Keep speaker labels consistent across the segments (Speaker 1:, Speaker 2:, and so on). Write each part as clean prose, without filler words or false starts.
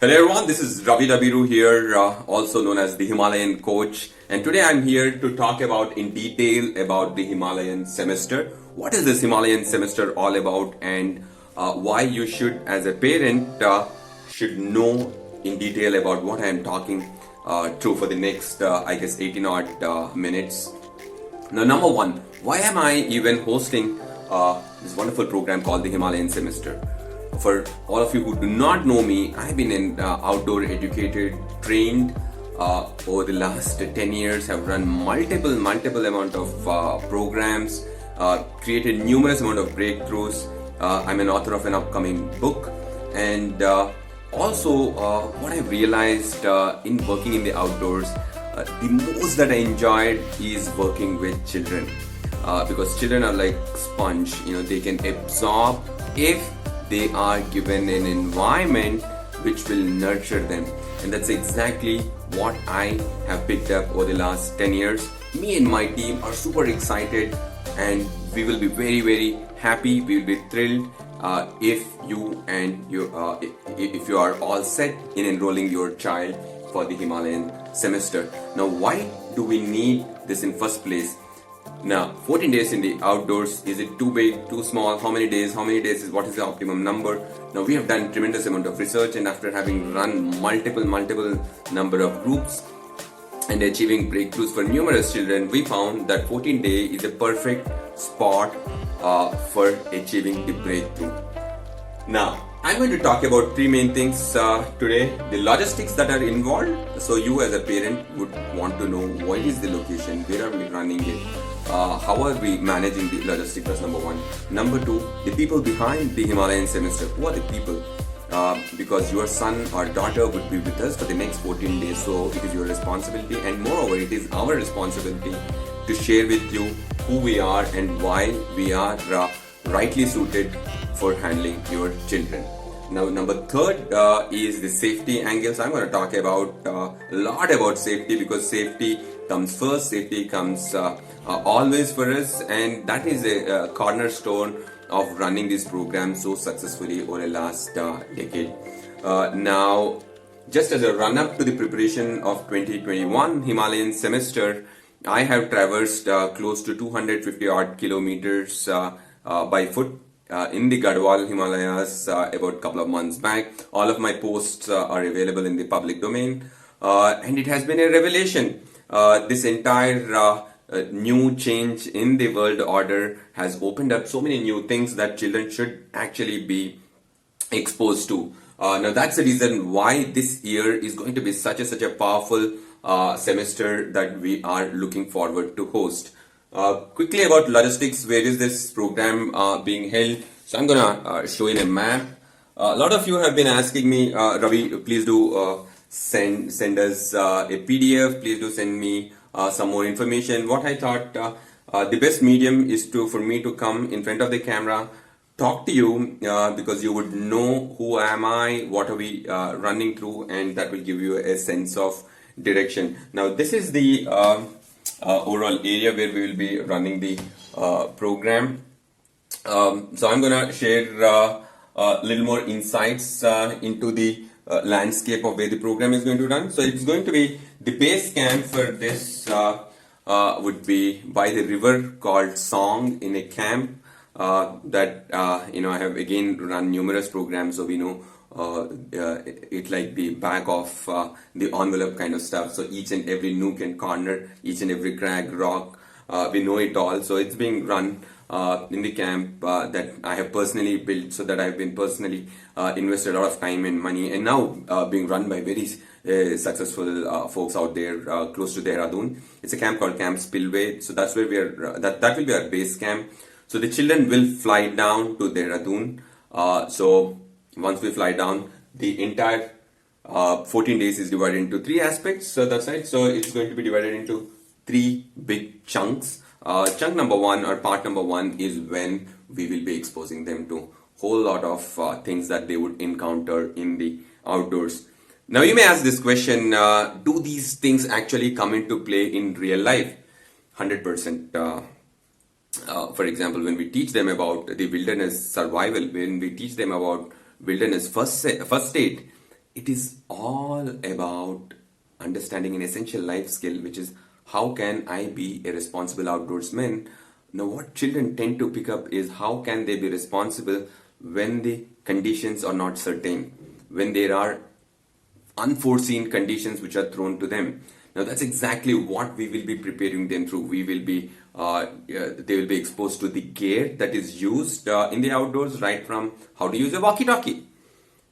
Speaker 1: Hello everyone, this is Ravi Dabiru here, also known as the Himalayan coach, and today I'm here to talk about in detail about the Himalayan semester. What is this Himalayan semester all about, and why you should, as a parent, should know in detail about what I'm talking through for the next, 18 odd minutes. Now, number one, why am I even hosting this wonderful program called the Himalayan Semester? For all of you who do not know me, I've been in outdoor educated, trained over the last 10 years, have run multiple amount of programs, created numerous amount of breakthroughs. I'm an author of an upcoming book, and also what I've realized in working in the outdoors, the most that I enjoyed is working with children, because children are like sponge. They can absorb if they are given an environment which will nurture them, and that's exactly what I have picked up over the last 10 years. Me and my team are super excited, and we will be very happy. We will be thrilled if you are all set in enrolling your child for the Himalayan semester. Now, why do we need this in first place? Now, 14 days in the outdoors, is it too big, too small? How many days? What is the optimum number? Now, we have done tremendous amount of research, and after having run multiple number of groups and achieving breakthroughs for numerous children, we found that 14 days is a perfect spot for achieving the breakthrough. Now, I'm going to talk about three main things today. The logistics that are involved. So you as a parent would want to know, what is the location, where are we running it, how are we managing the logistics, that's number one. Number two, the people behind the Himalayan semester. Who are the people? Because your son or daughter would be with us for the next 14 days. So it is your responsibility, and moreover, it is our responsibility to share with you who we are and why we are rightly suited for handling your children. Now, number third is the safety angles. I'm going to talk about a lot about safety, because safety comes first. Safety comes always for us, and that is a cornerstone of running this program so successfully over the last decade. Now, just as a run-up to the preparation of 2021 Himalayan semester, I have traversed close to 250 odd kilometers by foot in the Garhwal Himalayas about a couple of months back. All of my posts are available in the public domain, and it has been a revelation. This entire new change in the world order has opened up so many new things that children should actually be exposed to. Now, that's the reason why this year is going to be such a powerful semester that we are looking forward to host. Quickly about logistics, where is this program being held? So I'm gonna show you a map. A lot of you have been asking me, Ravi, please do send us a PDF. Please do send me some more information. What I thought, the best medium is for me to come in front of the camera, talk to you, because you would know who am I, what are we running through, and that will give you a sense of direction. Now, this is the overall area where we will be running the program. So I'm gonna share a little more insights into the landscape of where the program is going to run. So it's going to be, the base camp for this would be by the river called Song, in a camp that I have again run numerous programs, so we know it like the back of the envelope kind of stuff. So each and every nook and corner, each and every crag, rock, we know it all. So it's being run in the camp that I have personally built, so that I've been personally invested a lot of time and money, and now being run by very successful folks out there close to Dehradun. It's a camp called Camp Spillway. So that's where we are. That will be our base camp. So the children will fly down to Dehradun. So once we fly down, the entire 14 days is divided into three aspects. So that's right. So it's going to be divided into three big chunks. Chunk number one, or part number one, is when we will be exposing them to whole lot of things that they would encounter in the outdoors. Now, you may ask this question, do these things actually come into play in real life? 100%. For example, when we teach them about the wilderness survival, when we teach them about wilderness first aid, it is all about understanding an essential life skill, which is how can I be a responsible outdoorsman. Now, what children tend to pick up is how can they be responsible when the conditions are not certain, when there are unforeseen conditions which are thrown to them. Now that's exactly what we will be preparing them through. They will be exposed to the gear that is used in the outdoors, right from how to use a walkie-talkie.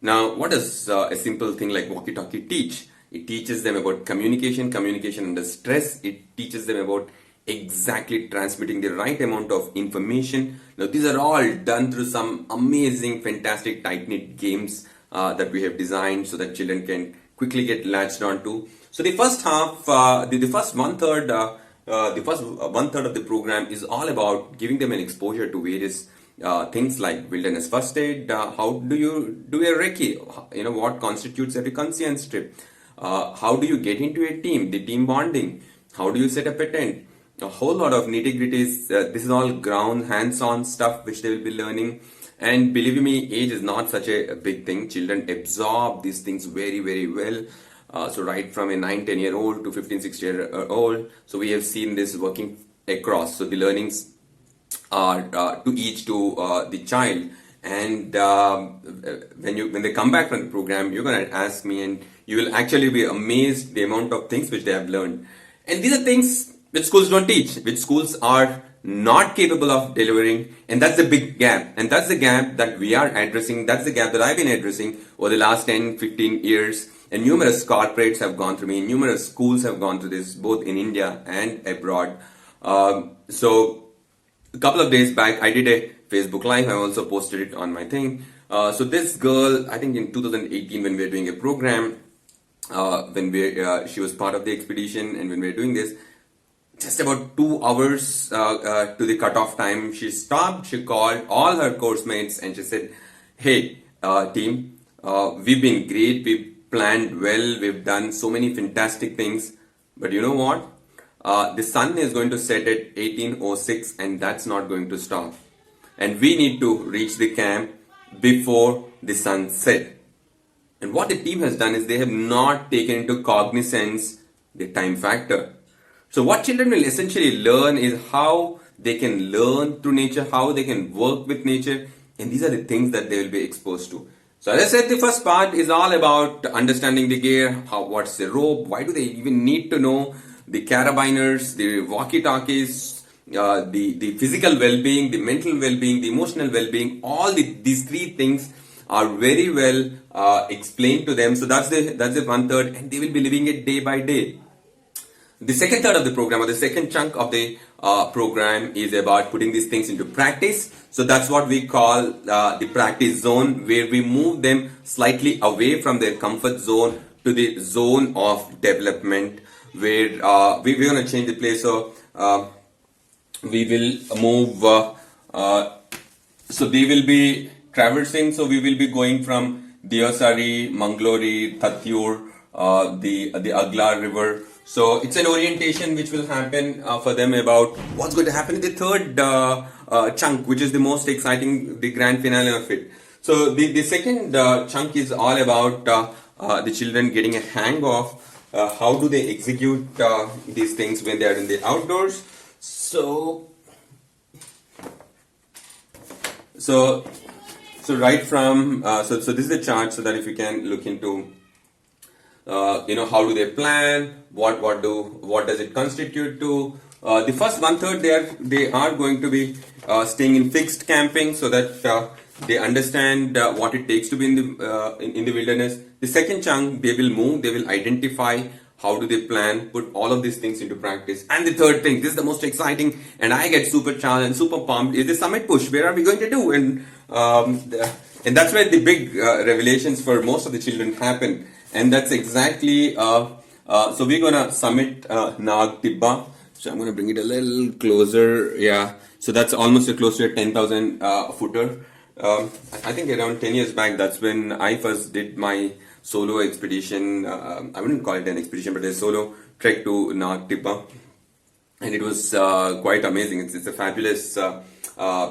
Speaker 1: Now, what does a simple thing like walkie-talkie teach? It teaches them about communication under stress. It teaches them about exactly transmitting the right amount of information. Now, these are all done through some amazing, fantastic, tight-knit games that we have designed so that children can quickly get latched onto. So the first half, the first one third, the first one third of the program is all about giving them an exposure to various things like wilderness first aid. How do you do a recce? You know what constitutes a reconnaissance trip. How do you get into a team? The team bonding. How do you set up a tent? A whole lot of nitty gritties. This is all ground, hands-on stuff which they will be learning. And believe me, age is not such a big thing. Children absorb these things very, very well. So right from a 9-10-year-old to 15-16-year-old. So we have seen this working across. So the learnings are to each to the child. And when they come back from the program, you're going to ask me, and you will actually be amazed the amount of things which they have learned. And these are things which schools don't teach, which schools are not capable of delivering, and that's the big gap, and that's the gap that we are addressing. That's the gap that I've been addressing over the last 10-15 years, and numerous corporates have gone through me, numerous schools have gone through this, both in India and abroad. So a couple of days back I did a Facebook live. I also posted it on my thing. So this girl, I think in 2018 when we were doing a program, she was part of the expedition, and when we were doing this, just about 2 hours to the cutoff time, she stopped, she called all her course mates, and she said, hey, team, we've been great, we've planned well, we've done so many fantastic things, but you know what? The sun is going to set at 18:06, and that's not going to stop. And we need to reach the camp before the sun set. And what the team has done is they have not taken into cognizance the time factor. So what children will essentially learn is how they can learn through nature, how they can work with nature, and these are the things that they will be exposed to. So as I said, the first part is all about understanding the gear, what's the rope, why do they even need to know the carabiners, the walkie-talkies, the physical well-being, the mental well-being, the emotional well-being, these three things are very well explained to them. So that's the one third, and they will be living it day by day. The second third of the program, or the second chunk of the program, is about putting these things into practice. So that's what we call the practice zone, where we move them slightly away from their comfort zone to the zone of development, where we're going to change the place. So we will move, so they will be traversing. So we will be going from Deosari, Manglori, Thathur, the Aglar River. So it's an orientation which will happen for them about what's going to happen in the third chunk, which is the most exciting, the grand finale of it. So the second chunk is all about the children getting a hang of how do they execute these things when they are in the outdoors. So right from so this is the chart, so that if you can look into how do they plan, what does it constitute to. The first one third, they are going to be staying in fixed camping, so that they understand what it takes to be in the wilderness. The second chunk, they will move, they will identify how do they plan, put all of these things into practice. And the third thing, this is the most exciting, and I get super challenged, super pumped, is the summit push. Where are we going to do? And that's where the big revelations for most of the children happen. And that's exactly, so we're going to summit Nag Tibba. So I'm going to bring it a little closer. Yeah. So that's almost close to a 10,000 footer. I think around 10 years back, that's when I first did my solo expedition. I wouldn't call it an expedition, but a solo trek to Nag Tibba. And it was quite amazing. It's a fabulous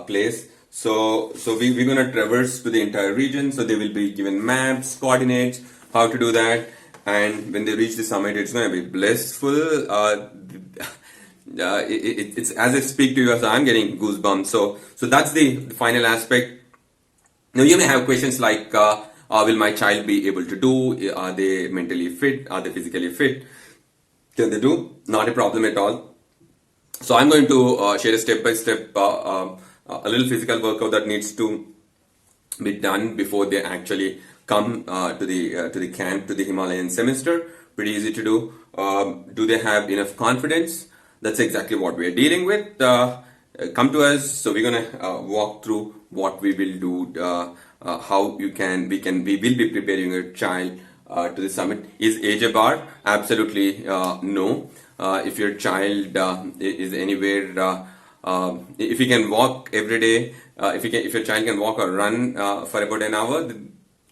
Speaker 1: place. So we're going to traverse to the entire region. So they will be given maps, coordinates, how to do that. And when they reach the summit, it's going to be blissful. It's as I speak to you, so I'm getting goosebumps. So that's the final aspect. Now you may have questions like, will my child be able to do? Are they mentally fit? Are they physically fit? Can they do? Not a problem at all. So I'm going to share a step-by-step, a little physical workout that needs to be done before they actually come to the camp, to the Himalayan semester. Pretty easy to do. Do they have enough confidence? That's exactly what we're dealing with. Come to us. So we're gonna walk through what we will do, how we will be preparing your child to the summit. Is age a bar? Absolutely no. If your child is anywhere, if you can walk every day, if your child can walk or run for about an hour,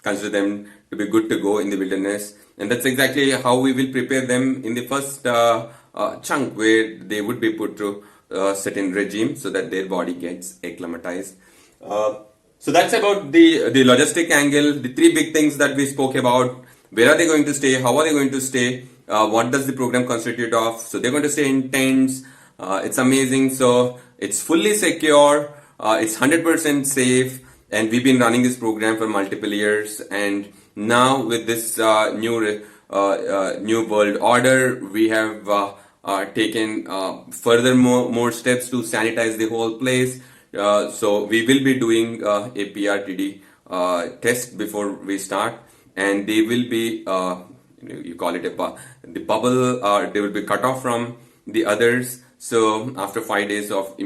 Speaker 1: consider them to be good to go in the wilderness. And that's exactly how we will prepare them in the first chunk, where they would be put through a certain regime so that their body gets acclimatized. So that's about the logistic angle, the three big things that we spoke about. Where are they going to stay? How are they going to stay? What does the program constitute of? So they're going to stay in tents. It's amazing. So it's fully secure. It's 100% safe. And we've been running this program for multiple years. And now with this new world order, we have taken further more steps to sanitize the whole place. So we will be doing a PRTD test before we start, and they will be you call it the bubble. They will be cut off from the others. So after 5 days of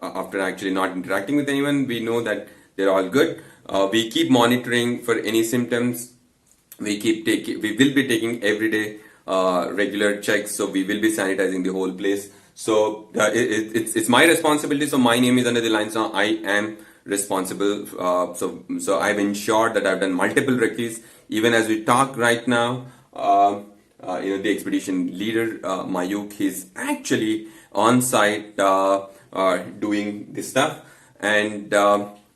Speaker 1: after actually not interacting with anyone, we know that they're all good. We keep monitoring for any symptoms. We will be taking everyday regular checks. So we will be sanitizing the whole place. So it's my responsibility. So my name is under the line. So I am responsible. So I've ensured that I've done multiple recce's. Even as we talk right now, the expedition leader Mayuk, he's actually on site doing this stuff. And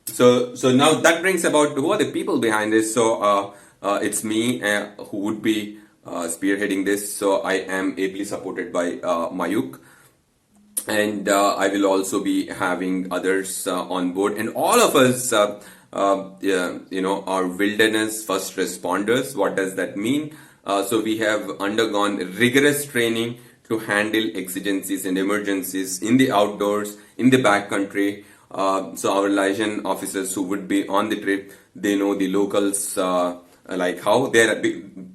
Speaker 1: so now that brings about who are the people behind this. So it's me who would be spearheading this. So I am ably supported by Mayuk. And I will also be having others on board, and all of us, are wilderness first responders. What does that mean? So we have undergone rigorous training to handle exigencies and emergencies in the outdoors, in the backcountry. So our liaison officers who would be on the trip, they know the locals, like how they're,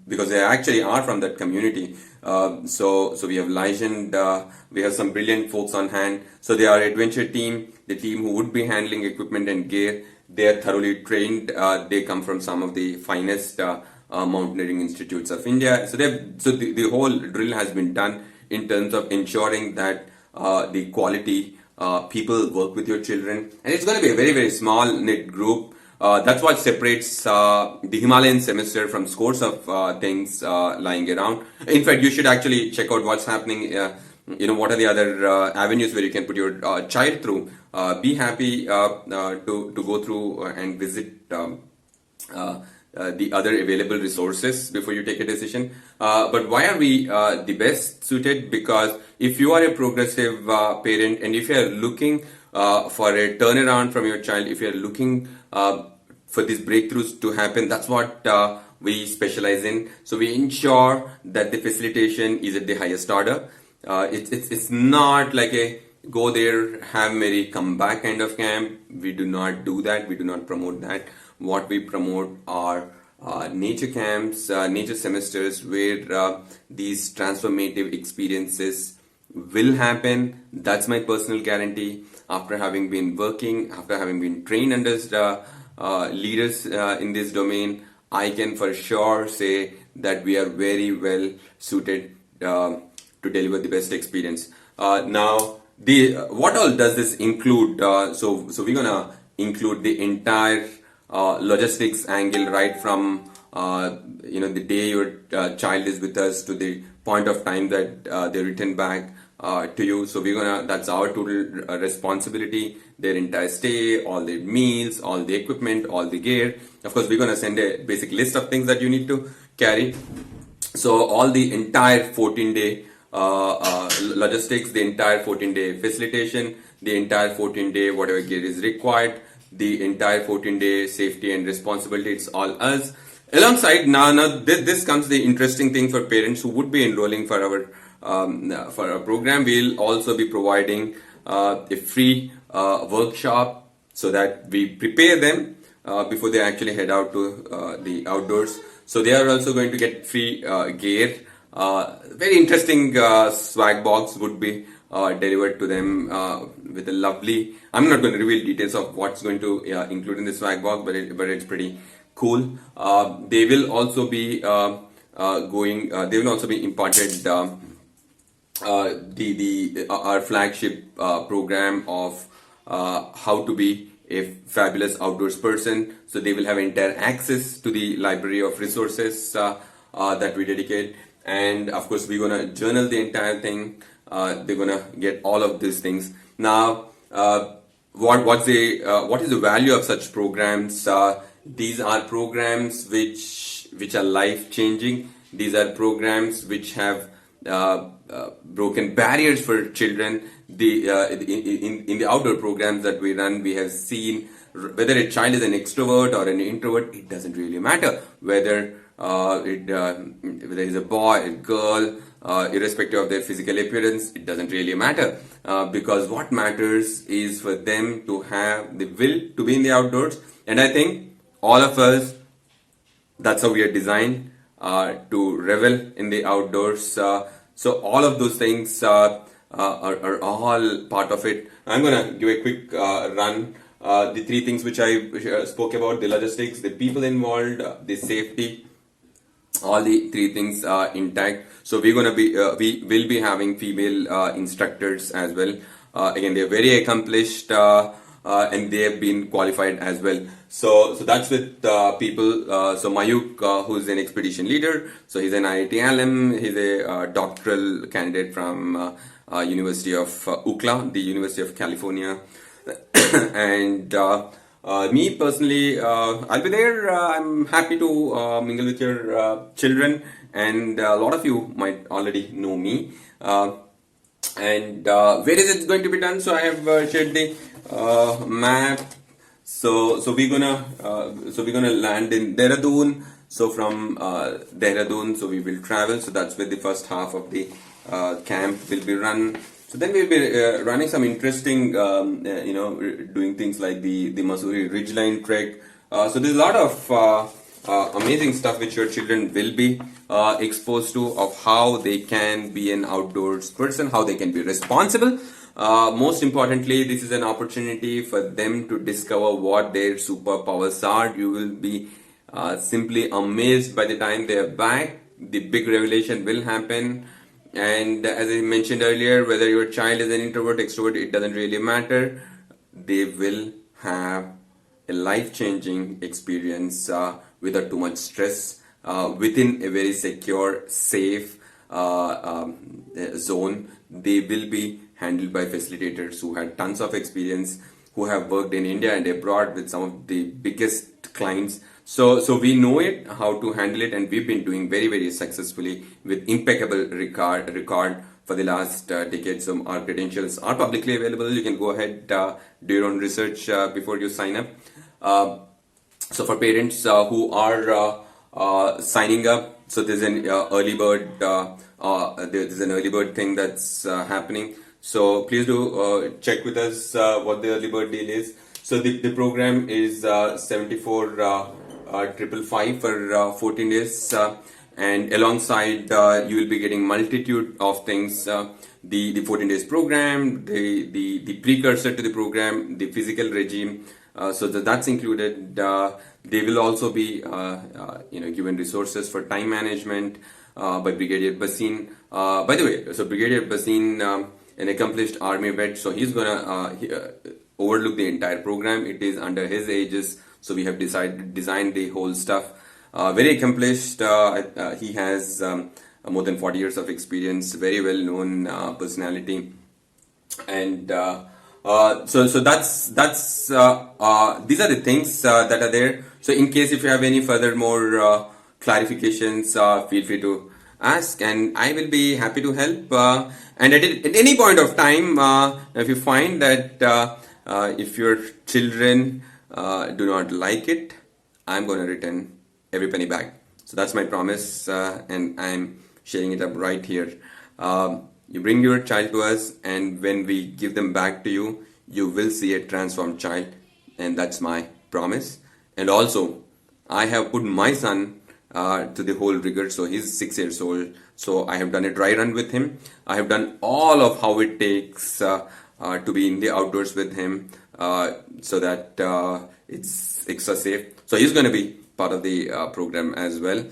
Speaker 1: because they actually are from that community. So we have licensed, we have some brilliant folks on hand. So they are adventure team, the team who would be handling equipment and gear. They are thoroughly trained. They come from some of the finest mountaineering institutes of India. So the whole drill has been done in terms of ensuring that the quality people work with your children. And it's going to be a very, very small knit group. That's what separates the Himalayan semester from scores of things lying around. In fact, you should actually check out what's happening. What are the other avenues where you can put your child through. Be happy to go through and visit the other available resources before you take a decision. But why are we the best suited? Because if you are a progressive parent, and if you are looking for a turnaround from your child, if you are looking for these breakthroughs to happen, that's what we specialize in. So we ensure that the facilitation is at the highest order. It's not like a go there, have merry, come back kind of camp. We do not do that. We do not promote that. What we promote are nature camps, nature semesters, where these transformative experiences will happen. That's my personal guarantee. After having been working, after having been trained under leaders in this domain, I can for sure say that we are very well suited to deliver the best experience. Now, what all does this include? So we're gonna include the entire logistics angle, right from the day your child is with us to the point of time that they return back to you. So that's our total responsibility, their entire stay, all their meals, all the equipment, all the gear. Of course, we're gonna send a basic list of things that you need to carry. So all the entire 14-day logistics, the entire 14-day facilitation, the entire 14-day whatever gear is required, the entire 14-day safety and responsibility, it's all us. Alongside now this comes the interesting thing for parents who would be enrolling for our program. We'll also be providing a free workshop so that we prepare them before they actually head out to the outdoors. So they are also going to get free gear. Very interesting swag box would be delivered to them with a lovely. I'm not going to reveal details of what's going to include in the swag box, but it's pretty cool. They will also be They will also be imparted our flagship program of how to be a fabulous outdoors person. So they will have entire access to the library of resources that we dedicate, and of course we're gonna journal the entire thing. They're gonna get all of these things. Now, what is the value of such programs? These are programs which are life changing. These are programs which have broken barriers for children. In the outdoor programs that we run, we have seen whether a child is an extrovert or an introvert, it doesn't really matter. Whether whether he's a boy, a girl, irrespective of their physical appearance, it doesn't really matter. Because what matters is for them to have the will to be in the outdoors. And I think all of us, that's how we are designed to revel in the outdoors. So all of those things are all part of it. I'm gonna give a quick run. The three things which I spoke about: the logistics, the people involved, the safety. All the three things are intact. So we will be having female instructors as well. Again, they're very accomplished and they have been qualified as well. So that's with people. So Mayuk, who's an expedition leader. So he's an IIT alum. He's a doctoral candidate from University of UCLA, the University of California. And me personally, I'll be there. I'm happy to mingle with your children, and a lot of you might already know me. And where is it going to be done? So I have shared the map. So we're gonna land in Dehradun. So from Dehradun, so we will travel. So that's where the first half of the camp will be run. So then we'll be running some interesting, doing things like the Mussoorie Ridgeline Trek. So there's a lot of amazing stuff which your children will be exposed to, of how they can be an outdoors person, how they can be responsible. Most importantly, this is an opportunity for them to discover what their superpowers are. You will be simply amazed by the time they are back. The big revelation will happen. And as I mentioned earlier, whether your child is an introvert, extrovert, it doesn't really matter. They will have a life-changing experience without too much stress, within a very secure, safe zone. They will be handled by facilitators who had tons of experience, who have worked in India and abroad with some of the biggest clients. So we know it, how to handle it, and we've been doing very, very successfully with impeccable record for the last decade. So our credentials are publicly available. You can go ahead, do your own research before you sign up. So for parents who are signing up, so there's an early bird. There's an early bird thing that's happening. So please do check with us what the early bird deal is. So the program is 74,555 for 14 days, and alongside you will be getting multitude of things. The 14 days program, the precursor to the program, the physical regime. So that's included. They will also be given resources for time management by Brigadier Basin. By the way, so Brigadier Basin, an accomplished army vet, so he's gonna overlook the entire program. It is under his aegis, so we have designed the whole stuff. Very accomplished. He has more than 40 years of experience. Very well known personality, and so that's these are the things that are there. So in case if you have any further more clarifications, feel free to ask, and I will be happy to help. And at any point of time, if you find that if your children do not like it, I'm going to return every penny back. So that's my promise, and I'm sharing it up right here. You bring your child to us, and when we give them back to you, you will see a transformed child, and that's my promise. And also, I have put my son to the whole rigor. So he's 6 years old. So I have done a dry run with him. I have done all of how it takes to be in the outdoors with him, so that it's extra safe. So he's going to be part of the program as well.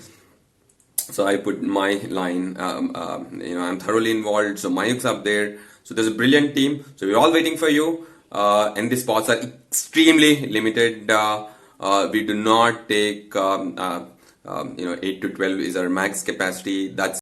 Speaker 1: So I put my line, I'm thoroughly involved. So Mayuk's up there. So there's a brilliant team. So we're all waiting for you. And the spots are extremely limited. We do not take, 8 to 12 is our max capacity. That's